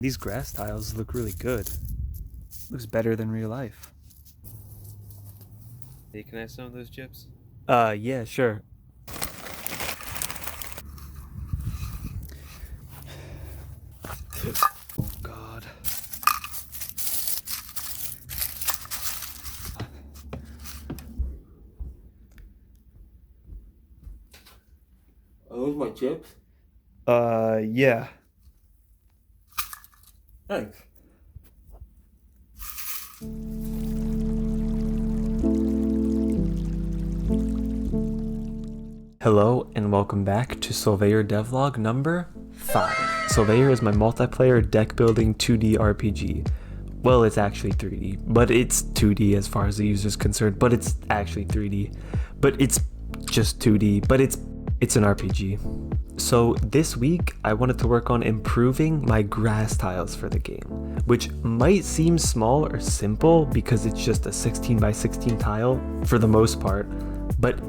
These grass tiles look really good. Looks better than real life. Hey, can I have some of those chips? Yeah, sure. Oh God. Are those my chips? Yeah. Thanks. Hello and welcome back to Soulveyor Devlog number 5. Soulveyor is my multiplayer deck building 2D RPG. Well, it's actually 3D, but it's 2D as far as the user is concerned, but it's actually 3D. But it's just 2D, but it's an RPG. So this week I wanted to work on improving my grass tiles for the game, which might seem small or simple because it's just a 16 by 16 tile for the most part, but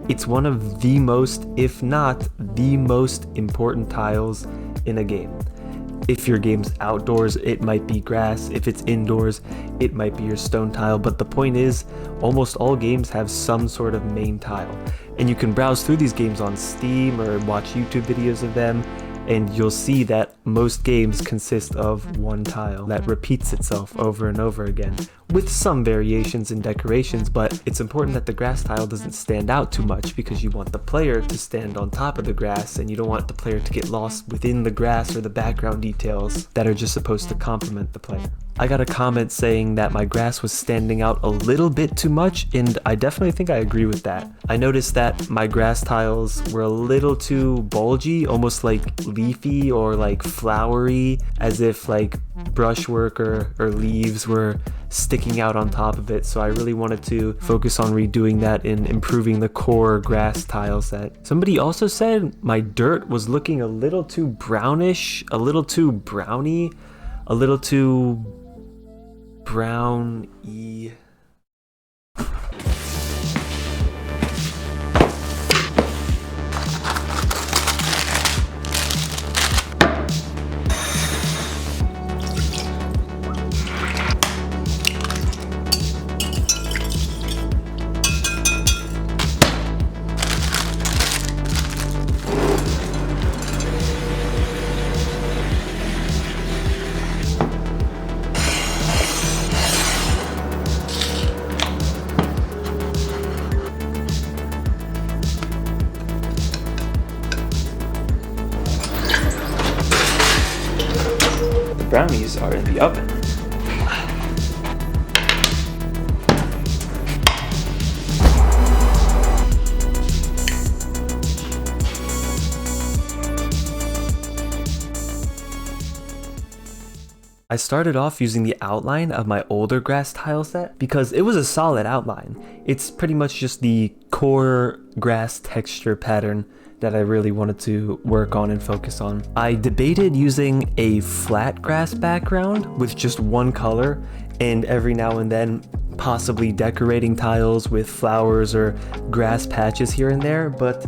it's one of the most, if not the most important tiles in a game. If your game's outdoors, it might be grass. If it's indoors, it might be your stone tile. But the point is, almost all games have some sort of main tile. And you can browse through these games on Steam or watch YouTube videos of them, and you'll see that most games consist of one tile that repeats itself over and over again, with some variations in decorations, but it's important that the grass tile doesn't stand out too much because you want the player to stand on top of the grass and you don't want the player to get lost within the grass or the background details that are just supposed to complement the player. I got a comment saying that my grass was standing out a little bit too much, and I definitely think I agree with that. I noticed that my grass tiles were a little too bulgy, almost like leafy or like flowery, as if like brushwork or leaves were sticking out on top of it. So I really wanted to focus on redoing that and improving the core grass tile set. Somebody also said my dirt was looking a little too brownish, a little too brownie, a little too brown-y. Brownies are in the oven. I started off using the outline of my older grass tile set because it was a solid outline. It's pretty much just the core grass texture pattern that I really wanted to work on and focus on. I debated using a flat grass background with just one color, and every now and then possibly decorating tiles with flowers or grass patches here and there, but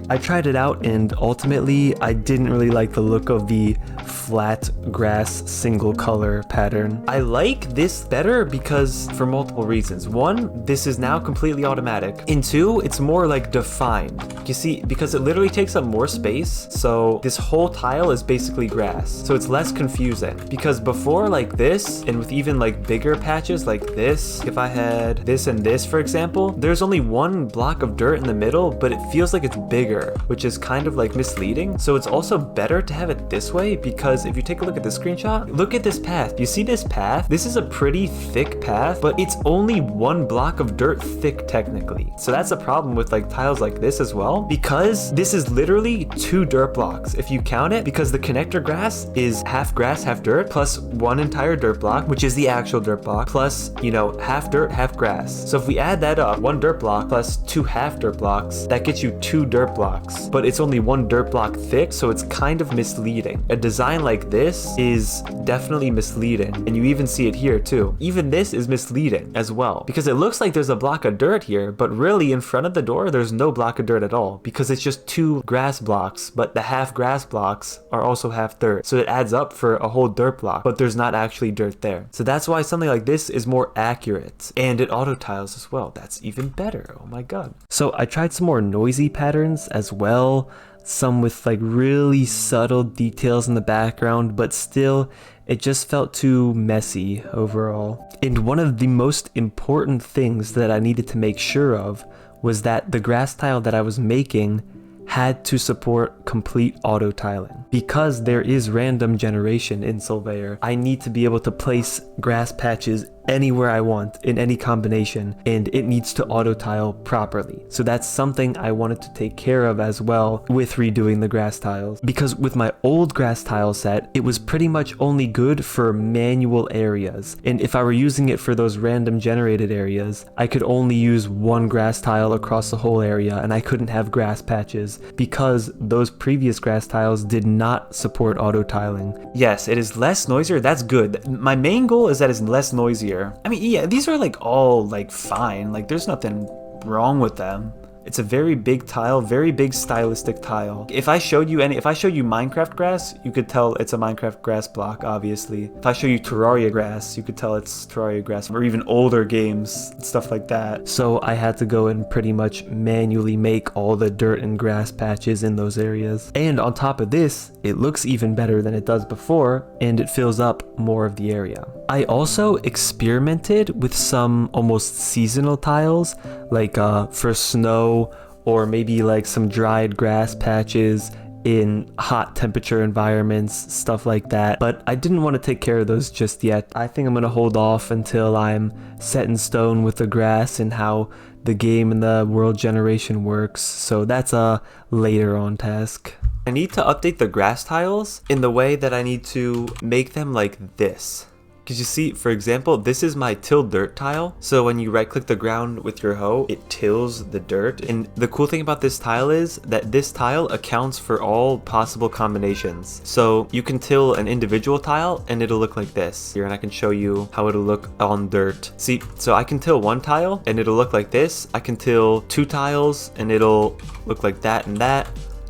I tried it out and ultimately I didn't really like the look of the flat grass single color pattern. I like this better because for multiple reasons. One, this is now completely automatic. And two, it's more like defined. You see, because it literally takes up more space, so this whole tile is basically grass. So it's less confusing. Because before, like this, and with even like bigger patches like this, if I had this and this, for example, there's only one block of dirt in the middle, but it feels like it's bigger, which is kind of like misleading. So it's also better to have it this way because if you take a look at the screenshot, look at this path. You see this path? This is a pretty thick path, but it's only one block of dirt thick technically. So that's a problem with like tiles like this as well, because this is literally 2 dirt blocks if you count it, because the connector grass is half grass, half dirt, plus one entire dirt block, which is the actual dirt block, plus, you know, half dirt, half grass. So if we add that up, 1 dirt block plus 2 half dirt blocks, that gets you 2 dirt blocks blocks, but it's only one dirt block thick, so it's kind of misleading. A design like this is definitely misleading, and you even see it here too. Even this is misleading as well, because it looks like there's a block of dirt here, but really in front of the door there's no block of dirt at all, because it's just 2 grass blocks, but the half grass blocks are also half dirt, so it adds up for a whole dirt block, but there's not actually dirt there. So that's why something like this is more accurate, and it auto tiles as well. That's even better. Oh my god. So I tried some more noisy patterns as well, some with like really subtle details in the background, but still it just felt too messy overall. And one of the most important things that I needed to make sure of was that the grass tile that I was making had to support complete auto tiling. Because there is random generation in Soulveyor, I need to be able to place grass patches anywhere I want in any combination, and it needs to auto tile properly. So that's something I wanted to take care of as well with redoing the grass tiles, because with my old grass tile set, it was pretty much only good for manual areas, and if I were using it for those random generated areas, I could only use one grass tile across the whole area, and I couldn't have grass patches because those previous grass tiles did not support auto tiling. Yes, it is less noisier. That's good. My main goal is that it's less noisier. I mean, yeah, these are like all like fine, like there's nothing wrong with them. It's a very big tile, very big stylistic tile. If I showed you Minecraft grass, you could tell it's a Minecraft grass block, obviously. If I show you Terraria grass, you could tell it's Terraria grass, or even older games, stuff like that. So I had to go and pretty much manually make all the dirt and grass patches in those areas. And on top of this, it looks even better than it does before, and it fills up more of the area. I also experimented with some almost seasonal tiles, like for snow, or maybe like some dried grass patches in hot temperature environments, stuff like that. But I didn't want to take care of those just yet. I think I'm going to hold off until I'm set in stone with the grass and how the game and the world generation works. So that's a later on task. I need to update the grass tiles in the way that I need to make them like this. Because you see, for example, this is my till dirt tile. So when you right click the ground with your hoe, it tills the dirt. And the cool thing about this tile is that this tile accounts for all possible combinations. So you can till an individual tile and it'll look like this. Here, and I can show you how it'll look on dirt. See, so I can till one tile and it'll look like this. I can till 2 tiles and it'll look like that and that.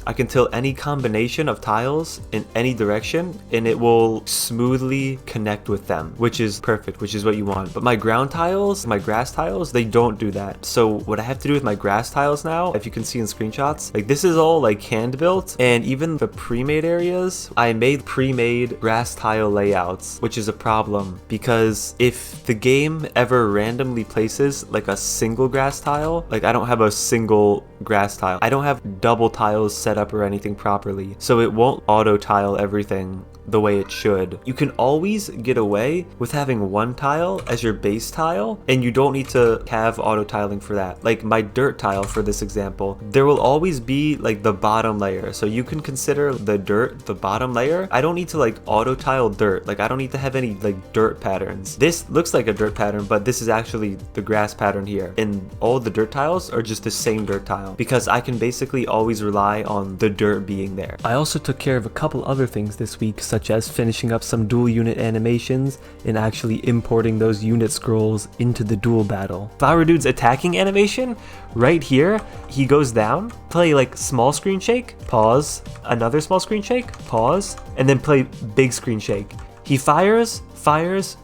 I can till any combination of tiles in any direction and it will smoothly connect with them, which is perfect, which is what you want. But my ground tiles, my grass tiles, they don't do that. So what I have to do with my grass tiles now, if you can see in screenshots, like this is all like hand built, and even the pre-made areas, I made pre-made grass tile layouts, which is a problem because if the game ever randomly places like a single grass tile, like I don't have a single grass tile, I don't have double tiles set up or anything properly, so it won't auto tile everything the way it should. You can always get away with having one tile as your base tile, and you don't need to have auto tiling for that. Like my dirt tile for this example, there will always be like the bottom layer, so you can consider the dirt the bottom layer. I don't need to like auto tile dirt, like I don't need to have any like dirt patterns. This looks like a dirt pattern, but this is actually the grass pattern here, and all the dirt tiles are just the same dirt tile because I can basically always rely on the dirt being there. I also took care of a couple other things this week, such as finishing up some dual unit animations and actually importing those unit scrolls into the duel battle. Flower Dude's attacking animation, right here, he goes down, play like small screen shake, pause, another small screen shake, pause, and then play big screen shake. He fires,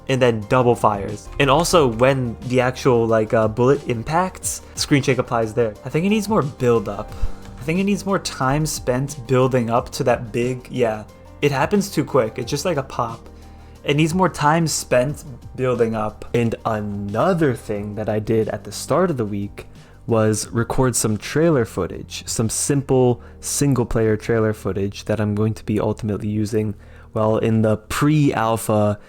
and then double fires. And also when the actual like bullet impacts, screen shake applies there. I think it needs more build up. I think it needs more time spent building up to that big, yeah. It happens too quick. It's just like a pop. It needs more time spent building up. And another thing that I did at the start of the week was record some trailer footage, some simple single player trailer footage that I'm going to be ultimately using, well, in the pre-alpha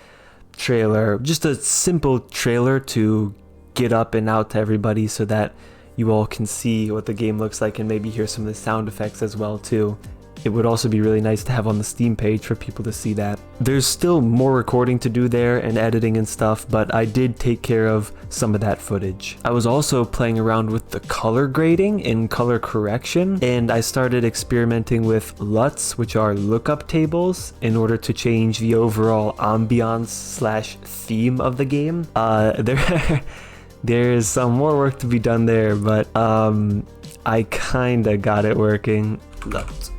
trailer. Just a simple trailer to get up and out to everybody so that you all can see what the game looks like and maybe hear some of the sound effects as well too. It would also be really nice to have on the Steam page for people to see that. There's still more recording to do there and editing and stuff, but I did take care of some of that footage. I was also playing around with the color grading and color correction, and I started experimenting with LUTs, which are lookup tables, in order to change the overall ambiance slash theme of the game. There's some more work to be done there, but I kinda got it working. LUT.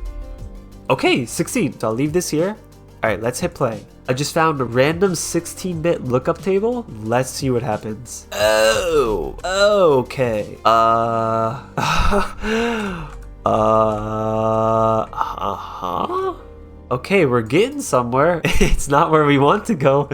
Okay, 16, so I'll leave this here. Alright, let's hit play. I just found a random 16-bit lookup table. Let's see what happens. Oh, okay. Okay, we're getting somewhere. It's not where we want to go,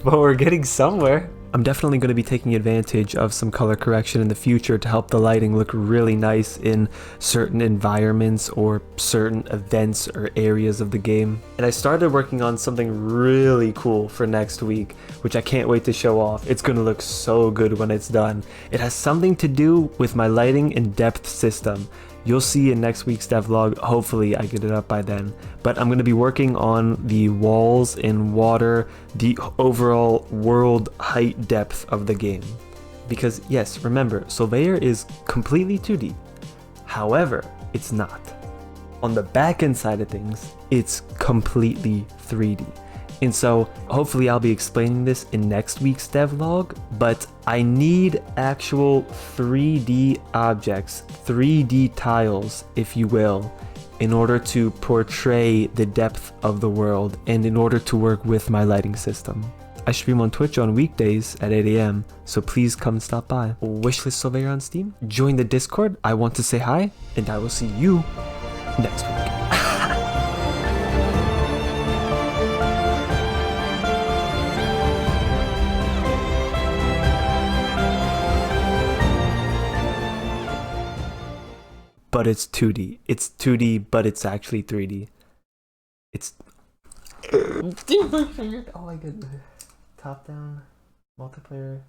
but we're getting somewhere. I'm definitely going to be taking advantage of some color correction in the future to help the lighting look really nice in certain environments or certain events or areas of the game. And I started working on something really cool for next week, which I can't wait to show off. It's going to look so good when it's done. It has something to do with my lighting and depth system. You'll see in next week's devlog. Hopefully I get it up by then. But I'm going to be working on the walls and water, the overall world height depth of the game. Because yes, remember, Soulveyor is completely 2D. However, it's not. On the back end side of things, it's completely 3D. And so hopefully I'll be explaining this in next week's devlog, but I need actual 3D objects, 3D tiles, if you will, in order to portray the depth of the world and in order to work with my lighting system. I stream on Twitch on weekdays at 8 AM, so please come stop by. Wishlist Soulveyor on Steam, join the Discord, I want to say hi, and I will see you next week. But it's 2D. It's 2D, but it's actually 3D. It's... Oh my goodness. Top down, multiplayer.